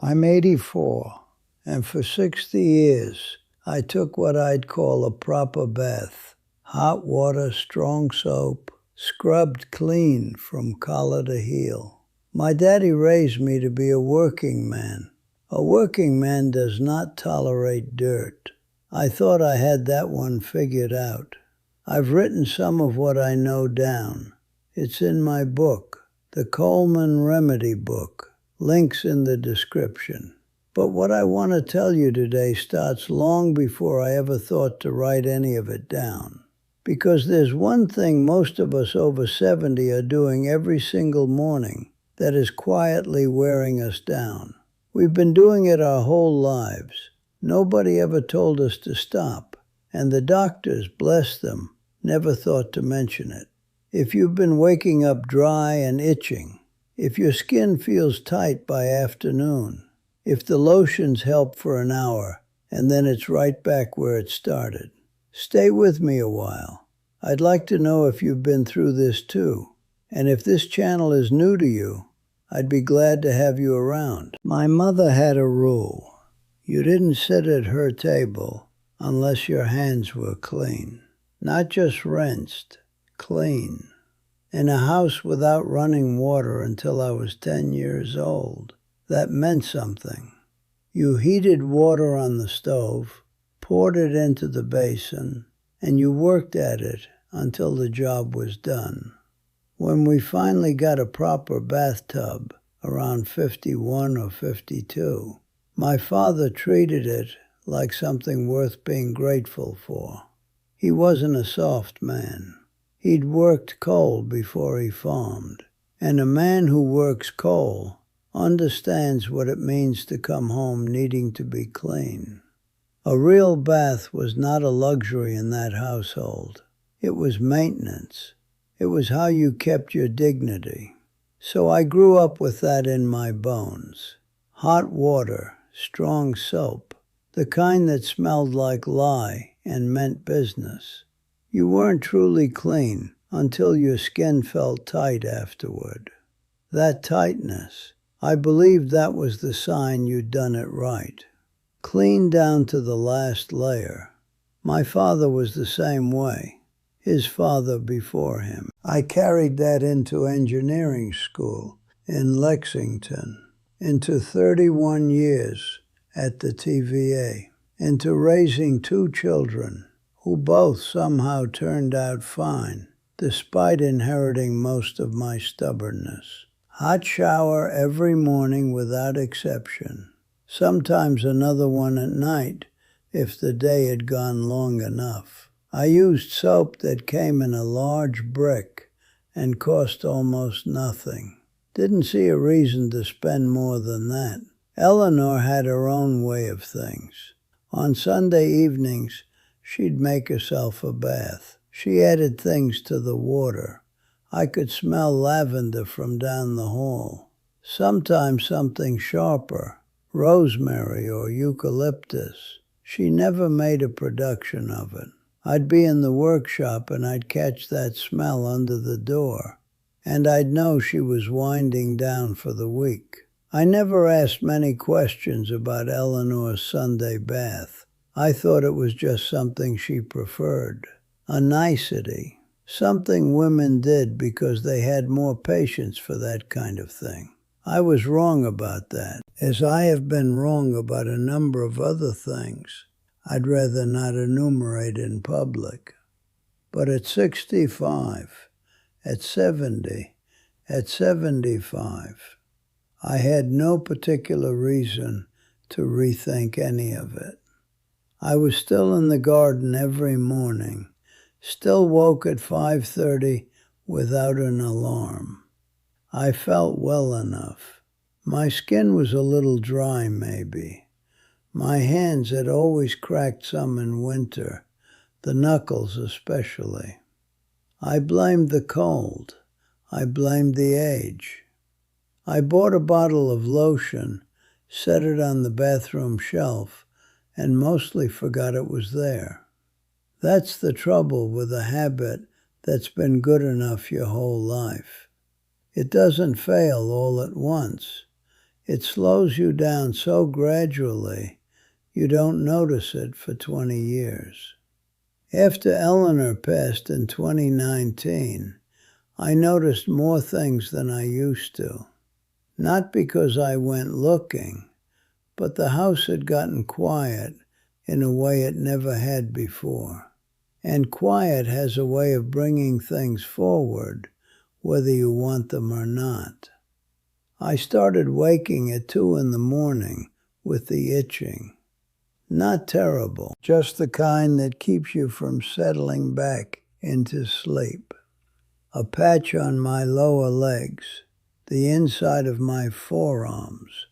I'm 84, and for 60 years I took what I'd call a proper bath. Hot water, strong soap, scrubbed clean from collar to heel. My daddy raised me to be a working man. A working man does not tolerate dirt. I thought I had that one figured out. I've written some of what I know down. It's in my book, the Coleman Remedy Book. Links in the description. But what I want to tell you today starts long before I ever thought to write any of it down. Because there's one thing most of us over 70 are doing every single morning that is quietly wearing us down. We've been doing it our whole lives. Nobody ever told us to stop, and the doctors, bless them, never thought to mention it. If you've been waking up dry and itching, if your skin feels tight by afternoon, if the lotions help for an hour and then it's right back where it started, stay with me a while. I'd like to know if you've been through this too. And if this channel is new to you, I'd be glad to have you around. My mother had a rule. You didn't sit at her table unless your hands were clean. Not just rinsed, clean. In a house without running water until I was 10 years old. That meant something. You heated water on the stove, poured it into the basin, and you worked at it until the job was done. When we finally got a proper bathtub, around 51 or 52, my father treated it like something worth being grateful for. He wasn't a soft man. He'd worked coal before he farmed, and a man who works coal understands what it means to come home needing to be clean. A real bath was not a luxury in that household. It was maintenance. It was how you kept your dignity. So I grew up with that in my bones. Hot water, strong soap, the kind that smelled like lye and meant business. You weren't truly clean until your skin felt tight afterward. That tightness, I believed that was the sign you'd done it right. Clean down to the last layer. My father was the same way. His father before him. I carried that into engineering school in Lexington, into 31 years at the TVA, into raising 2 children who both somehow turned out fine, despite inheriting most of my stubbornness. Hot shower every morning without exception, sometimes another one at night if the day had gone long enough. I used soap that came in a large brick and cost almost nothing. Didn't see a reason to spend more than that. Eleanor had her own way of things. On Sunday evenings, she'd make herself a bath. She added things to the water. I could smell lavender from down the hall. Sometimes something sharper, rosemary or eucalyptus. She never made a production of it. I'd be in the workshop and I'd catch that smell under the door, and I'd know she was winding down for the week. I never asked many questions about Eleanor's Sunday bath. I thought it was just something she preferred, a nicety, something women did because they had more patience for that kind of thing. I was wrong about that, as I have been wrong about a number of other things I'd rather not enumerate in public. But at 65, at 70, at 75, I had no particular reason to rethink any of it. I was still in the garden every morning, still woke at 5:30 without an alarm. I felt well enough. My skin was a little dry, maybe. My hands had always cracked some in winter, the knuckles especially. I blamed the cold. I blamed the age. I bought a bottle of lotion, set it on the bathroom shelf, and mostly forgot it was there. That's the trouble with a habit that's been good enough your whole life. It doesn't fail all at once. It slows you down so gradually you don't notice it for 20 years. After Eleanor passed in 2019, I noticed more things than I used to. Not because I went looking, but the house had gotten quiet in a way it never had before. And quiet has a way of bringing things forward, whether you want them or not. I started waking at 2 in the morning with the itching. Not terrible, just the kind that keeps you from settling back into sleep. A patch on my lower legs, the inside of my forearms.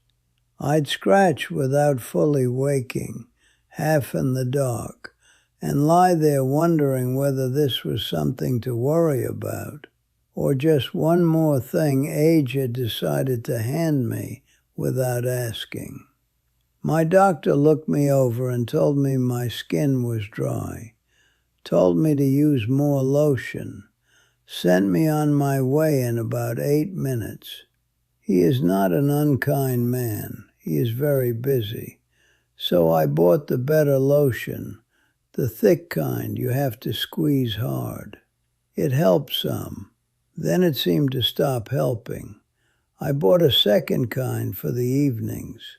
I'd scratch without fully waking, half in the dark, and lie there wondering whether this was something to worry about, or just one more thing age had decided to hand me without asking. My doctor looked me over and told me my skin was dry, told me to use more lotion, sent me on my way in about 8 minutes. He is not an unkind man. He is very busy. So I bought the better lotion, the thick kind you have to squeeze hard. It helped some. Then it seemed to stop helping. I bought a second kind for the evenings.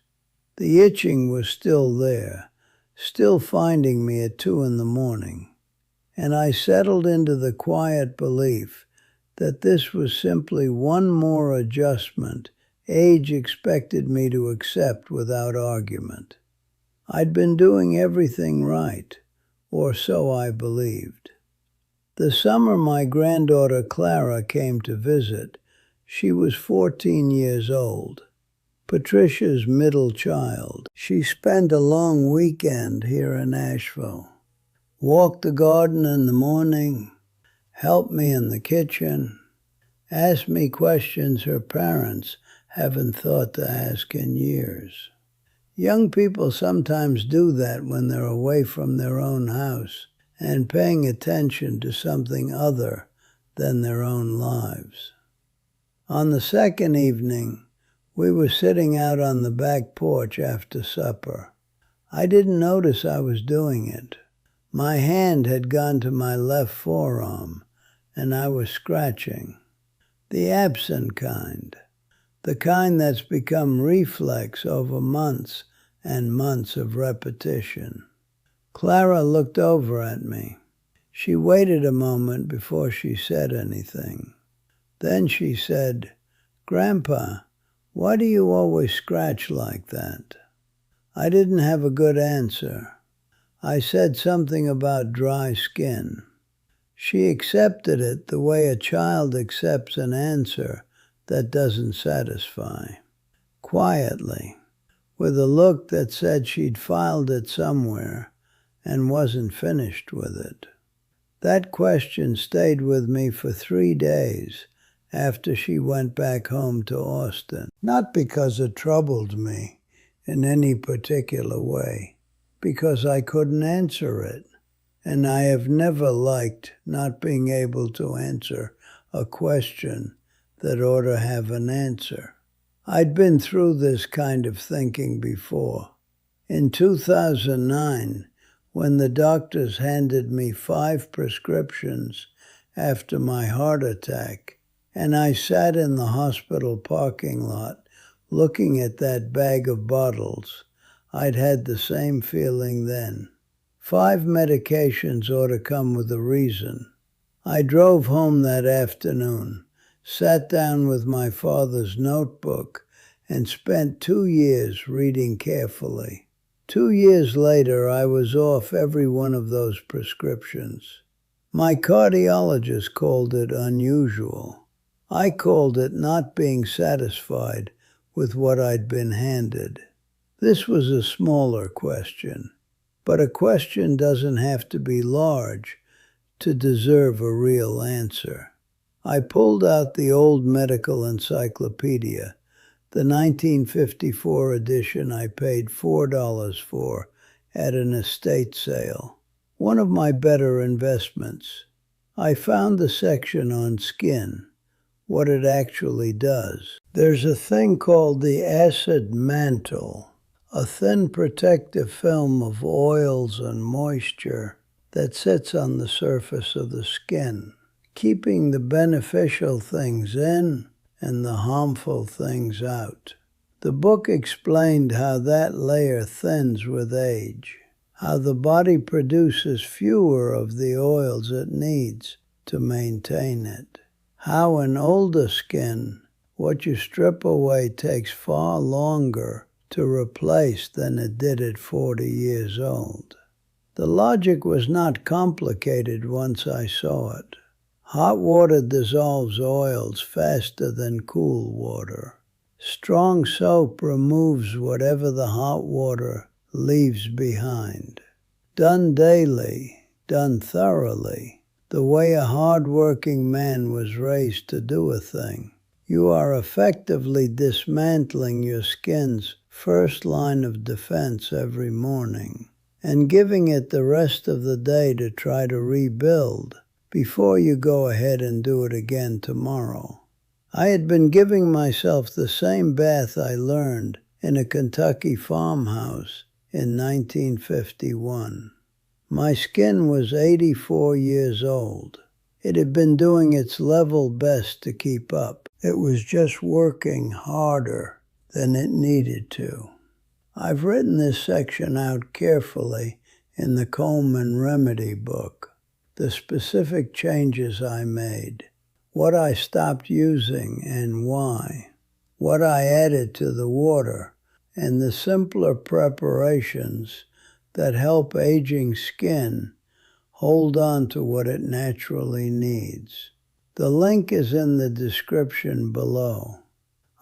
The itching was still there, still finding me at 2 in the morning. And I settled into the quiet belief that this was simply one more adjustment age expected me to accept without argument. I'd been doing everything right, or so I believed. The summer my granddaughter Clara came to visit, she was 14 years old. Patricia's middle child. She spent a long weekend here in Asheville. Walked the garden in the morning, helped me in the kitchen, asked me questions her parents haven't thought to ask in years. Young people sometimes do that when they're away from their own house and paying attention to something other than their own lives. On the second evening, we were sitting out on the back porch after supper. I didn't notice I was doing it. My hand had gone to my left forearm, and I was scratching. The absent kind. The kind that's become reflex over months and months of repetition. Clara looked over at me. She waited a moment before she said anything. Then she said, "Grandpa, why do you always scratch like that?" I didn't have a good answer. I said something about dry skin. She accepted it the way a child accepts an answer that doesn't satisfy. Quietly, with a look that said she'd filed it somewhere and wasn't finished with it. That question stayed with me for 3 days after she went back home to Austin. Not because it troubled me in any particular way, because I couldn't answer it. And I have never liked not being able to answer a question that ought to have an answer. I'd been through this kind of thinking before. In 2009, when the doctors handed me 5 prescriptions after my heart attack, and I sat in the hospital parking lot looking at that bag of bottles, I'd had the same feeling then. 5 medications ought to come with a reason. I drove home that afternoon, sat down with my father's notebook, and spent 2 years reading carefully. 2 years later, I was off every one of those prescriptions. My cardiologist called it unusual. I called it not being satisfied with what I'd been handed. This was a smaller question, but a question doesn't have to be large to deserve a real answer. I pulled out the old medical encyclopedia, the 1954 edition I paid $4 for at an estate sale, one of my better investments. I found the section on skin. what it actually does. There's a thing called the acid mantle, a thin protective film of oils and moisture that sits on the surface of the skin, keeping the beneficial things in and the harmful things out. The book explained how that layer thins with age, how the body produces fewer of the oils it needs to maintain it, how in older skin, what you strip away takes far longer to replace than it did at 40 years old. The logic was not complicated once I saw it. Hot water dissolves oils faster than cool water. Strong soap removes whatever the hot water leaves behind. Done daily, done thoroughly, the way a hard-working man was raised to do a thing, you are effectively dismantling your skin's first line of defense every morning and giving it the rest of the day to try to rebuild before you go ahead and do it again tomorrow. I had been giving myself the same bath I learned in a Kentucky farmhouse in 1951. My skin was 84 years old. It had been doing its level best to keep up. It was just working harder than it needed to. I've written this section out carefully in the Coleman Remedy book, the specific changes I made, what I stopped using and why, what I added to the water, and the simpler preparations that help aging skin hold on to what it naturally needs. The link is in the description below.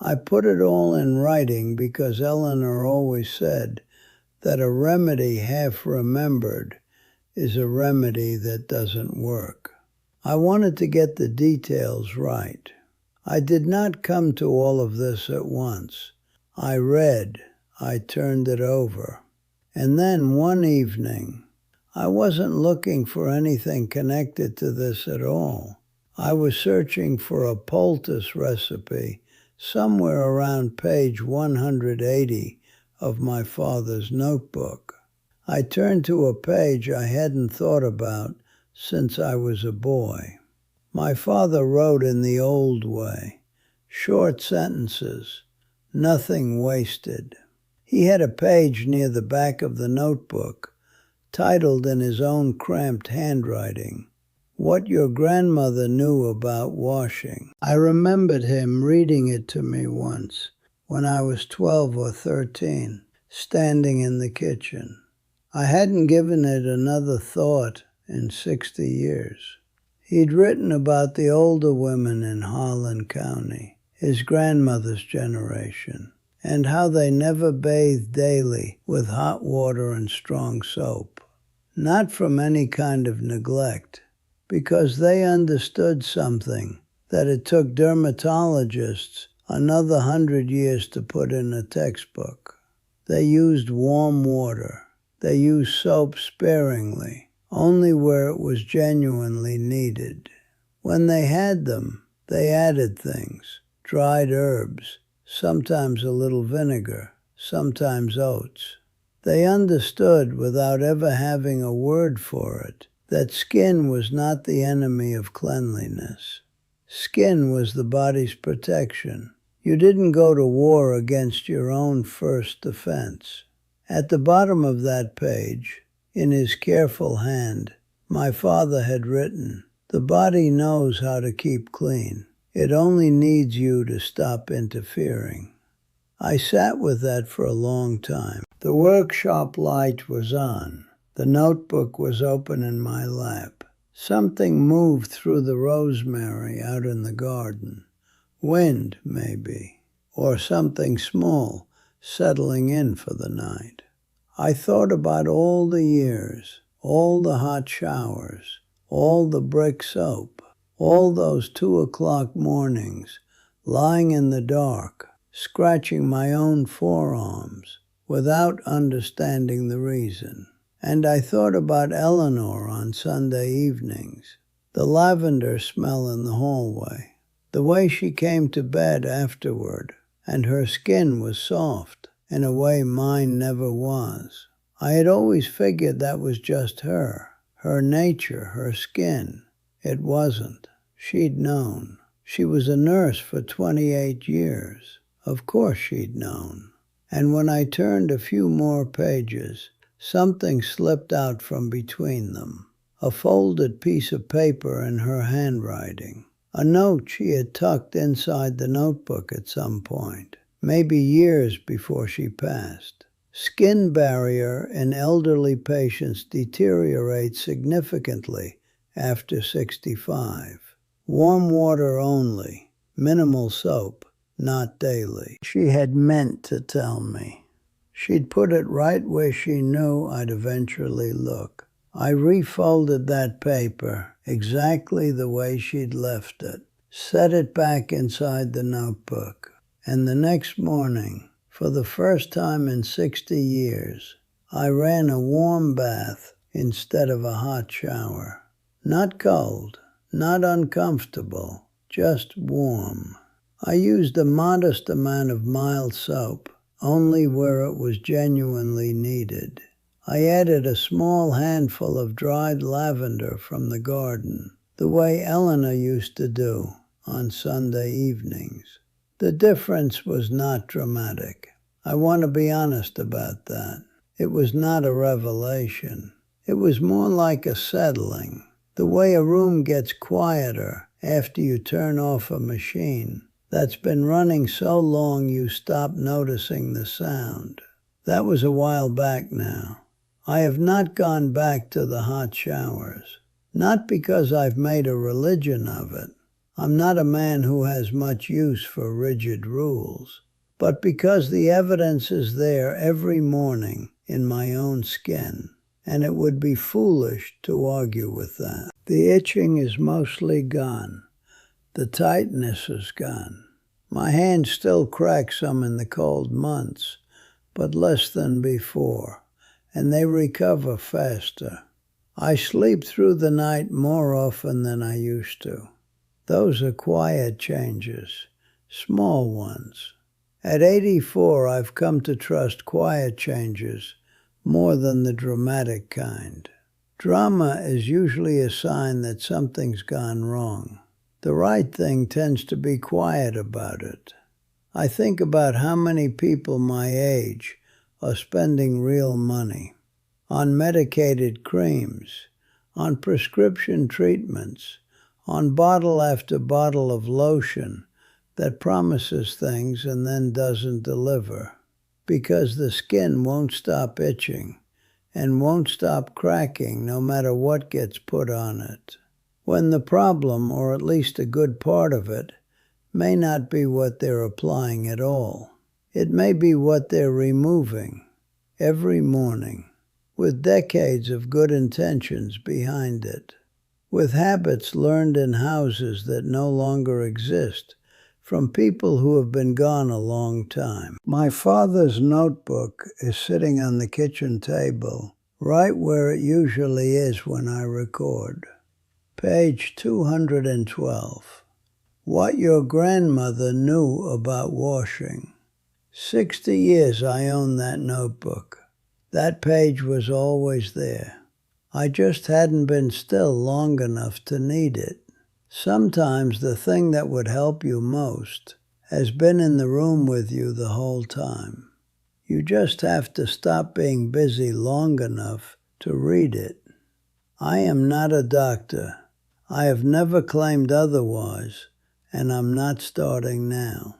I put it all in writing because Eleanor always said that a remedy half remembered is a remedy that doesn't work. I wanted to get the details right. I did not come to all of this at once. I read, I turned it over. And then one evening, I wasn't looking for anything connected to this at all. I was searching for a poultice recipe somewhere around page 180 of my father's notebook. I turned to a page I hadn't thought about since I was a boy. My father wrote in the old way, short sentences, nothing wasted. He had a page near the back of the notebook, titled in his own cramped handwriting, What Your Grandmother Knew About Washing. I remembered him reading it to me once, when I was 12 or 13, standing in the kitchen. I hadn't given it another thought in 60 years. He'd written about the older women in Harlan County, his grandmother's generation, and how they never bathed daily with hot water and strong soap. Not from any kind of neglect, because they understood something that it took dermatologists another 100 years to put in a textbook. They used warm water. They used soap sparingly, only where it was genuinely needed. When they had them, they added things, dried herbs, sometimes a little vinegar, sometimes oats. They understood, without ever having a word for it, that skin was not the enemy of cleanliness. Skin was the body's protection. You didn't go to war against your own first defense. At the bottom of that page, in his careful hand, my father had written, "The body knows how to keep clean. It only needs you to stop interfering." I sat with that for a long time. The workshop light was on. The notebook was open in my lap. Something moved through the rosemary out in the garden. Wind, maybe, or something small settling in for the night. I thought about all the years, all the hot showers, all the brick soap, all those 2 o'clock mornings, lying in the dark, scratching my own forearms, without understanding the reason. And I thought about Eleanor on Sunday evenings, the lavender smell in the hallway, The way she came to bed afterward, and her skin was soft, in a way mine never was. I had always figured that was just her nature, her skin. It wasn't. She'd known. She was a nurse for 28 years. Of course she'd known. And when I turned a few more pages, something slipped out from between them. A folded piece of paper in her handwriting. A note she had tucked inside the notebook at some point, maybe years before she passed. Skin barrier in elderly patients deteriorates significantly after 65. Warm water only, minimal soap, not daily. She had meant to tell me. She'd put it right where she knew I'd eventually look. I refolded that paper exactly the way she'd left it, set it back inside the notebook, and the next morning, for the first time in 60 years, I ran a warm bath instead of a hot shower. Not cold, not uncomfortable, just warm. I used a modest amount of mild soap, only where it was genuinely needed. I added a small handful of dried lavender from the garden, the way Eleanor used to do on Sunday evenings. The difference was not dramatic. I want to be honest about that. It was not a revelation. It was more like a settling, the way a room gets quieter after you turn off a machine that's been running so long you stop noticing the sound. That was a while back now. I have not gone back to the hot showers. Not because I've made a religion of it. I'm not a man who has much use for rigid rules. But because the evidence is there every morning in my own skin, and it would be foolish to argue with that. The itching is mostly gone. The tightness is gone. My hands still crack some in the cold months, but less than before, and they recover faster. I sleep through the night more often than I used to. Those are quiet changes, small ones. At 84, I've come to trust quiet changes more than the dramatic kind. Drama is usually a sign that something's gone wrong. The right thing tends to be quiet about it. I think about how many people my age are spending real money on medicated creams, on prescription treatments, on bottle after bottle of lotion that promises things and then doesn't deliver, because the skin won't stop itching and won't stop cracking no matter what gets put on it. When the problem, or at least a good part of it, may not be what they're applying at all. It may be what they're removing every morning, with decades of good intentions behind it, with habits learned in houses that no longer exist from people who have been gone a long time. My father's notebook is sitting on the kitchen table, right where it usually is when I record. Page 212. What your grandmother knew about washing. 60 years I own that notebook. That page was always there. I just hadn't been still long enough to need it. Sometimes the thing that would help you most has been in the room with you the whole time. You just have to stop being busy long enough to read it. I am not a doctor. I have never claimed otherwise, and I'm not starting now.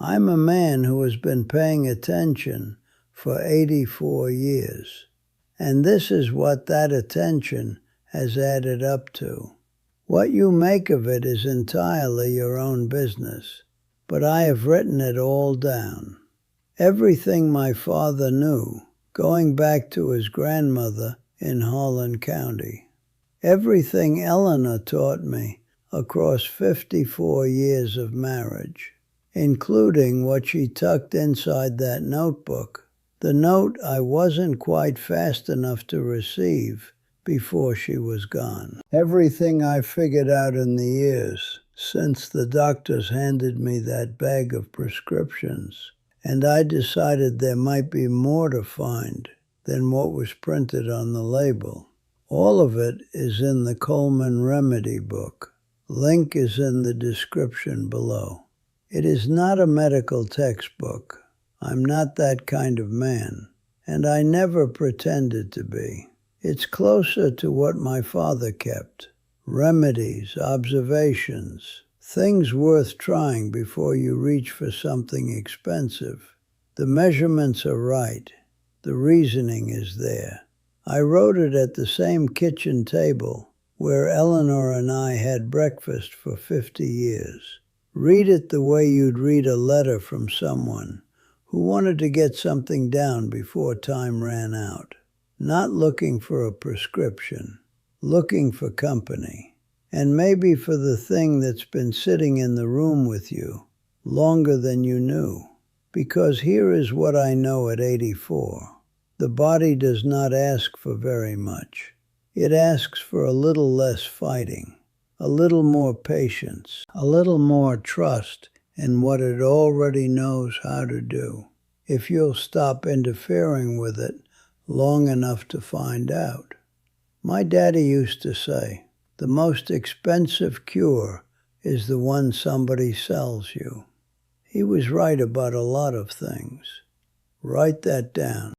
I'm a man who has been paying attention for 84 years, and this is what that attention has added up to. What you make of it is entirely your own business, but I have written it all down. Everything my father knew, going back to his grandmother in Harlan County. Everything Eleanor taught me across 54 years of marriage, including what she tucked inside that notebook, the note I wasn't quite fast enough to receive before she was gone. Everything I figured out in the years since the doctors handed me that bag of prescriptions, and I decided there might be more to find than what was printed on the label. All of it is in the Coleman Remedy book. Link is in the description below. It is not a medical textbook. I'm not that kind of man, and I never pretended to be. It's closer to what my father kept. Remedies, observations, things worth trying before you reach for something expensive. The measurements are right. The reasoning is there. I wrote it at the same kitchen table where Eleanor and I had breakfast for 50 years. Read it the way you'd read a letter from someone who wanted to get something down before time ran out. Not looking for a prescription, looking for company, and maybe for the thing that's been sitting in the room with you longer than you knew. Because here is what I know at 84. The body does not ask for very much. It asks for a little less fighting, a little more patience, a little more trust in what it already knows how to do, if you'll stop interfering with it long enough to find out. My daddy used to say, the most expensive cure is the one somebody sells you. He was right about a lot of things. Write that down.